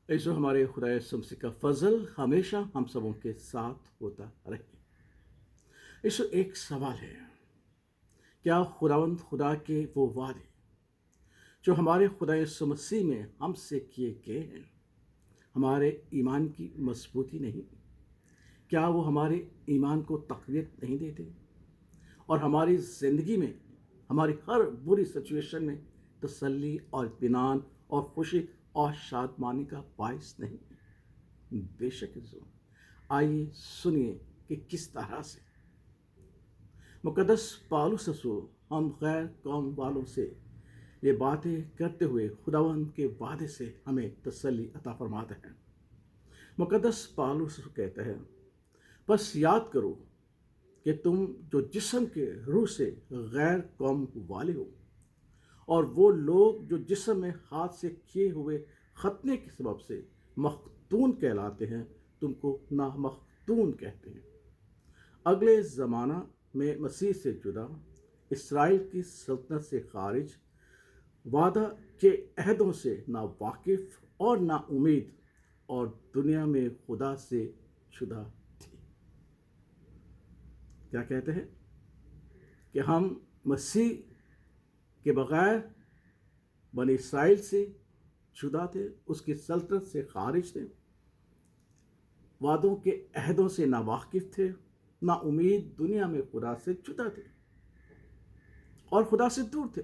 ایسو ہمارے خدا یسوع مسیح کا فضل ہمیشہ ہم سبوں کے ساتھ ہوتا رہے۔ ایسو ایک سوال ہے، کیا خداوند خدا کے وہ وعدے جو ہمارے خدا یسوع مسیح میں ہم سے کیے گئے ہیں ہمارے ایمان کی مضبوطی نہیں؟ کیا وہ ہمارے ایمان کو تقویت نہیں دیتے اور ہماری زندگی میں ہماری ہر بری سچویشن میں تسلی اور اطمینان اور خوشی اور شادمانی کا باعث نہیں؟ بے شک ضرور۔ آئیے سنیے کہ کس طرح سے مقدس پالوس رسول ہم غیر قوم والوں سے یہ باتیں کرتے ہوئے خداوند کے وعدے سے ہمیں تسلی عطا فرماتے ہیں۔ مقدس پالوس کہتا ہے، بس یاد کرو کہ تم جو جسم کے روح سے غیر قوم والے ہو، اور وہ لوگ جو جسم میں ہاتھ سے کیے ہوئے ختنے کے سبب سے مختون کہلاتے ہیں تم کو نامختون کہتے ہیں۔ اگلے زمانہ میں مسیح سے جدا، اسرائیل کی سلطنت سے خارج، وعدہ کے عہدوں سے نا واقف اور نا امید، اور دنیا میں خدا سے جدا تھی۔ کیا کہتے ہیں کہ ہم مسیح کے بغیر بنی اسرائیل سے جدا تھے، اس کی سلطنت سے خارج تھے، وعدوں کے عہدوں سے نا واقف تھے، نا امید، دنیا میں خدا سے جدا تھے اور خدا سے دور تھے۔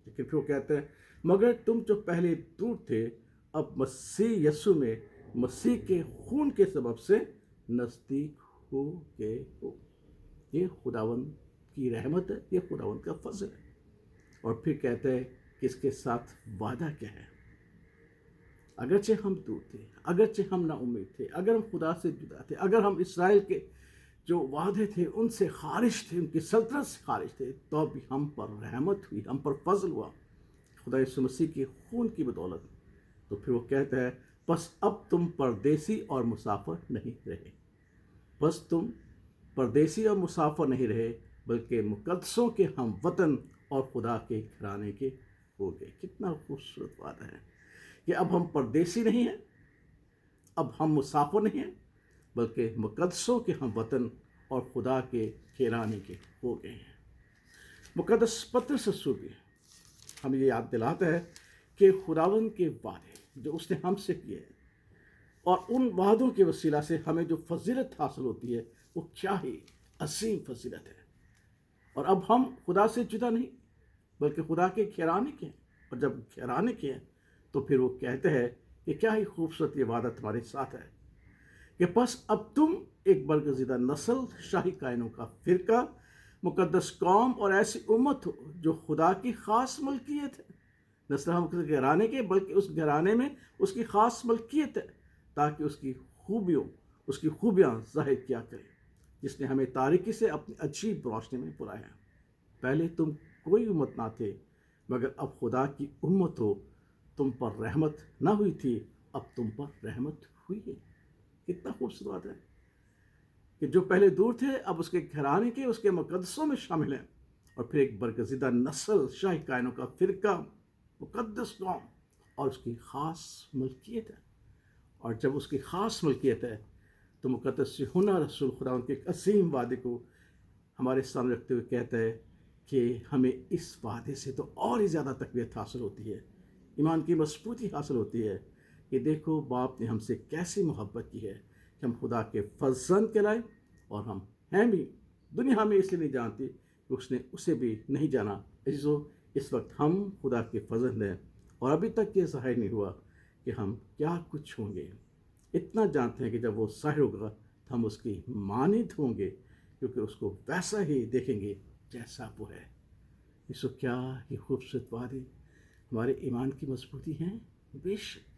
لیکن پھر وہ کہتے ہیں، مگر تم جو پہلے دور تھے اب مسیح یسوع میں مسیح کے خون کے سبب سے نزدیک ہو گئے ہو۔ یہ خداوند کی رحمت ہے، یہ خداوند کا فضل ہے۔ اور پھر کہتے ہیں کہ اس کے ساتھ وعدہ کیا ہے؟ اگرچہ ہم دور تھے، اگرچہ ہم نا امید تھے، اگر ہم خدا سے جدا تھے، اگر ہم اسرائیل کے جو وعدے تھے ان سے خارج تھے، ان کی سلطنت سے خارج تھے، تو بھی ہم پر رحمت ہوئی، ہم پر فضل ہوا خدا یسوع مسیح کے خون کی بدولت۔ تو پھر وہ کہتا ہے، بس اب تم پردیسی اور مسافر نہیں رہے، بس تم پردیسی اور مسافر نہیں رہے، بلکہ مقدسوں کے ہم وطن اور خدا کے گھرانے کے ہو گئے۔ کتنا خوبصورت بات ہے کہ اب ہم پردیسی نہیں ہیں، اب ہم مسافر نہیں ہیں، بلکہ مقدسوں کے ہم وطن اور خدا کے گھرانے کے ہو گئے ہیں۔ مقدس پطرس رسول بھی ہمیں یہ یاد دلاتا ہے کہ خداوند کے وعدے جو اس نے ہم سے کیے ہیں اور ان وعدوں کے وسیلہ سے ہمیں جو فضیلت حاصل ہوتی ہے وہ کیا ہی عظیم فضیلت ہے۔ اور اب ہم خدا سے جدا نہیں بلکہ خدا کے گھرانے کے ہیں، اور جب گھرانے کے ہیں تو پھر وہ کہتے ہیں کہ کیا ہی خوبصورت یہ وعدہ تمہارے ساتھ ہے کہ بس اب تم ایک برگزیدہ نسل، شاہی کائنوں کا فرقہ، مقدس قوم اور ایسی امت ہو جو خدا کی خاص ملکیت ہے۔ نسل ہم گھرانے کے، بلکہ اس گھرانے میں اس کی خاص ملکیت ہے، تاکہ اس کی خوبیاں ظاہر کیا کرے، جس نے ہمیں تاریکی سے اپنی عجیب روشنی میں بلایا۔ پہلے تم کوئی امت نہ تھے، مگر اب خدا کی امت ہو۔ تم پر رحمت نہ ہوئی تھی، اب تم پر رحمت ہوئی ہے۔ کتنا خوبصورت بات ہے کہ جو پہلے دور تھے اب اس کے گھرانے کے، اس کے مقدسوں میں شامل ہیں، اور پھر ایک برگزیدہ نسل، شاہی کائنوں کا فرقہ، مقدس قوم اور اس کی خاص ملکیت ہے۔ اور جب اس کی خاص ملکیت ہے تو مقدس یوحنا رسول خدا ان کے ایک عظیم وعدے کو ہمارے سامنے رکھتے ہوئے کہتا ہے کہ ہمیں اس وعدے سے تو اور ہی زیادہ تقویت حاصل ہوتی ہے، ایمان کی مضبوطی حاصل ہوتی ہے کہ دیکھو باپ نے ہم سے کیسی محبت کی ہے کہ ہم خدا کے فرزند کہلائے، اور ہم ہیں بھی۔ دنیا ہمیں اس لیے نہیں جانتی کہ اس نے اسے بھی نہیں جانا۔ اس وقت ہم خدا کے فرزند ہیں، اور ابھی تک یہ ظاہر نہیں ہوا کہ ہم کیا کچھ ہوں گے۔ اتنا جانتے ہیں کہ جب وہ ظاہر ہوگا تو ہم اس کی مانند ہوں گے، کیونکہ اس کو ویسا ہی دیکھیں گے جیسا وہ ہے۔ کیا یہ خوبصورت وعدے ہمارے ایمان کی مضبوطی ہیں؟ بے شک۔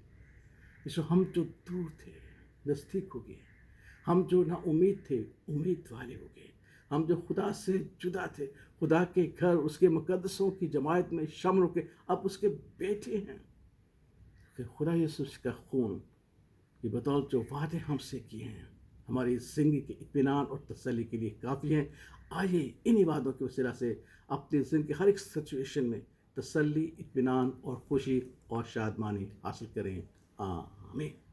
ہم جو دور تھے نزدیک ہو گئے، ہم جو نا امید تھے امید والے ہو گئے، ہم جو خدا سے جدا تھے خدا کے گھر، اس کے مقدسوں کی جماعت میں شامل ہو کے اب اس کے بیٹے ہیں۔ کہ خدا یسوع کا خون کی بدولت جو وعدے ہم سے کیے ہیں ہماری زندگی کے اطمینان اور تسلی کے لیے کافی ہیں۔ آئیے انہی وعدوں کے وسیلہ سے اپنی زندگی کے ہر ایک سچویشن میں تسلی، اطمینان اور خوشی اور شادمانی حاصل کریں۔ آمین۔ آمین.